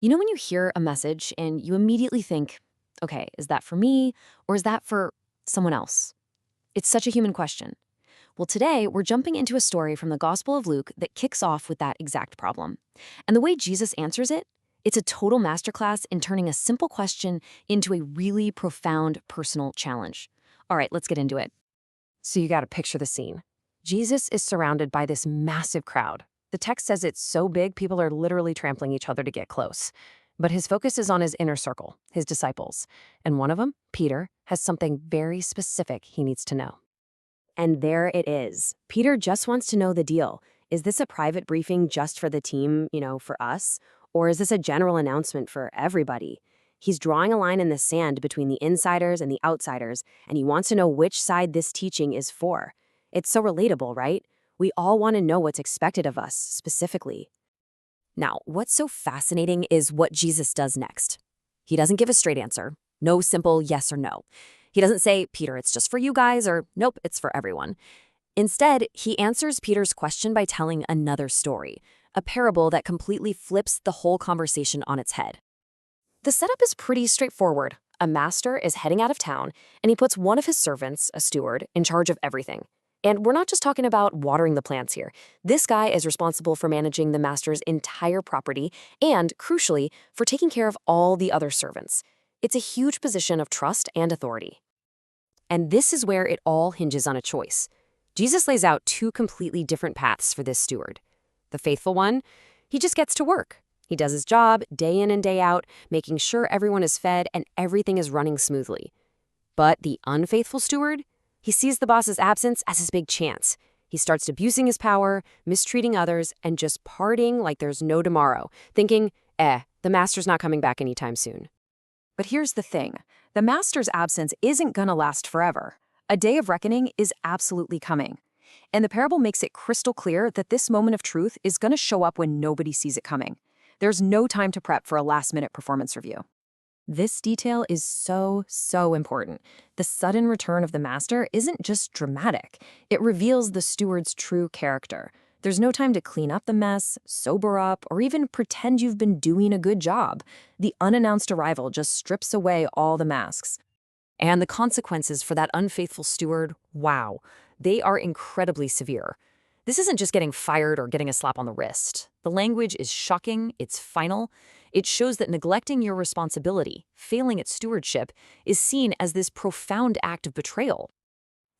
You know when you hear a message and you immediately think, okay, is that for me or is that for someone else? It's such a human question. Well, today we're jumping into a story from the Gospel of Luke that kicks off with that exact problem. And the way Jesus answers it, it's a total masterclass in turning a simple question into a really profound personal challenge. All right, let's get into it. So you got to picture the scene. Jesus is surrounded by this massive crowd. The text says it's so big, people are literally trampling each other to get close. But his focus is on his inner circle, his disciples. And one of them, Peter, has something very specific he needs to know. And there it is. Peter just wants to know the deal. Is this a private briefing just for the team, for us? Or is this a general announcement for everybody? He's drawing a line in the sand between the insiders and the outsiders, and he wants to know which side this teaching is for. It's so relatable, right? We all want to know what's expected of us, specifically. Now, what's so fascinating is what Jesus does next. He doesn't give a straight answer. No simple yes or no. He doesn't say, Peter, it's just for you guys, or nope, it's for everyone. Instead, he answers Peter's question by telling another story, a parable that completely flips the whole conversation on its head. The setup is pretty straightforward. A master is heading out of town, and he puts one of his servants, a steward, in charge of everything. And we're not just talking about watering the plants here. This guy is responsible for managing the master's entire property and, crucially, for taking care of all the other servants. It's a huge position of trust and authority. And this is where it all hinges on a choice. Jesus lays out two completely different paths for this steward. The faithful one, he just gets to work. He does his job day in and day out, making sure everyone is fed and everything is running smoothly. But the unfaithful steward, he sees the boss's absence as his big chance. He starts abusing his power, mistreating others, and just partying like there's no tomorrow, thinking, the master's not coming back anytime soon. But here's the thing. The master's absence isn't gonna last forever. A day of reckoning is absolutely coming. And the parable makes it crystal clear that this moment of truth is gonna show up when nobody sees it coming. There's no time to prep for a last-minute performance review. This detail is so important. The sudden return of the master isn't just dramatic. It reveals the steward's true character. There's no time to clean up the mess, sober up, or even pretend you've been doing a good job. The unannounced arrival just strips away all the masks. And the consequences for that unfaithful steward, wow, they are incredibly severe. This isn't just getting fired or getting a slap on the wrist. The language is shocking, it's final. It shows that neglecting your responsibility, failing at stewardship, is seen as this profound act of betrayal.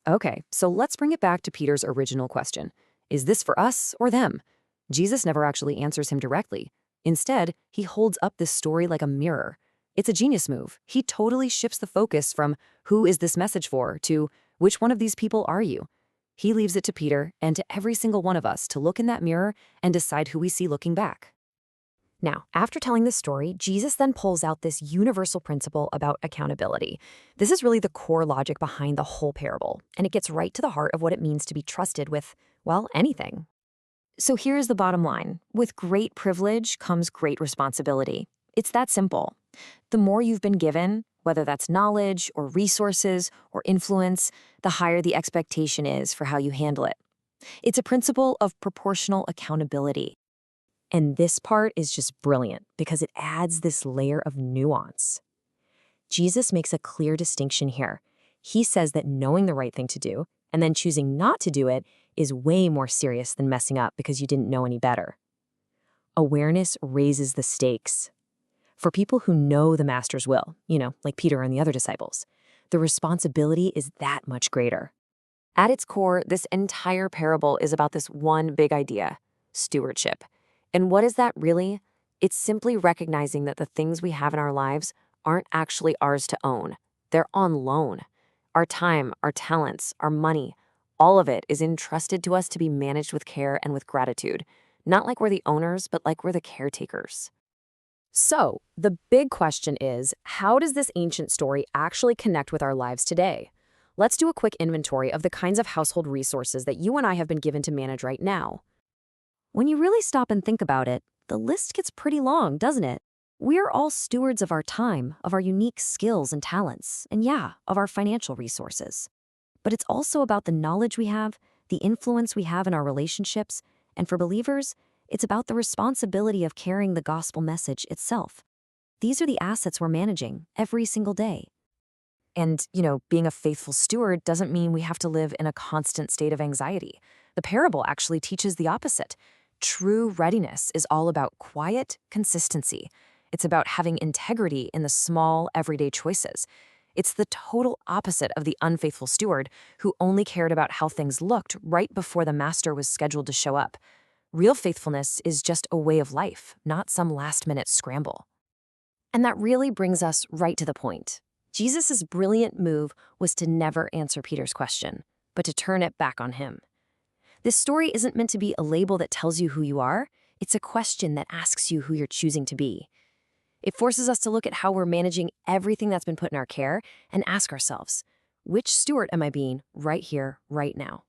Okay, so let's bring it back to Peter's original question. Is this for us or them? Jesus never actually answers him directly. Instead, he holds up this story like a mirror. It's a genius move. He totally shifts the focus from who is this message for to which one of these people are you? He leaves it to Peter and to every single one of us to look in that mirror and decide who we see looking back. Now, after telling this story, Jesus then pulls out this universal principle about accountability. This is really the core logic behind the whole parable, and it gets right to the heart of what it means to be trusted with, well, anything. So here's the bottom line. With great privilege comes great responsibility. It's that simple. The more you've been given, whether that's knowledge or resources or influence, the higher the expectation is for how you handle it. It's a principle of proportional accountability. And this part is just brilliant because it adds this layer of nuance. Jesus makes a clear distinction here. He says that knowing the right thing to do and then choosing not to do it is way more serious than messing up because you didn't know any better. Awareness raises the stakes. For people who know the master's will, like Peter and the other disciples, the responsibility is that much greater. At its core, this entire parable is about this one big idea, stewardship. And what is that really? It's simply recognizing that the things we have in our lives aren't actually ours to own. They're on loan. Our time, our talents, our money, all of it is entrusted to us to be managed with care and with gratitude. Not like we're the owners, but like we're the caretakers. So, the big question is, how does this ancient story actually connect with our lives today? Let's do a quick inventory of the kinds of household resources that you and I have been given to manage right now. When you really stop and think about it, the list gets pretty long, doesn't it? We're all stewards of our time, of our unique skills and talents, and of our financial resources. But it's also about the knowledge we have, the influence we have in our relationships, and for believers, It's about the responsibility of carrying the gospel message itself. These are the assets we're managing every single day. And, being a faithful steward doesn't mean we have to live in a constant state of anxiety. The parable actually teaches the opposite. True readiness is all about quiet consistency. It's about having integrity in the small, everyday choices. It's the total opposite of the unfaithful steward who only cared about how things looked right before the master was scheduled to show up. Real faithfulness is just a way of life, not some last-minute scramble. And that really brings us right to the point. Jesus' brilliant move was to never answer Peter's question, but to turn it back on him. This story isn't meant to be a label that tells you who you are. It's a question that asks you who you're choosing to be. It forces us to look at how we're managing everything that's been put in our care and ask ourselves, which steward am I being right here, right now?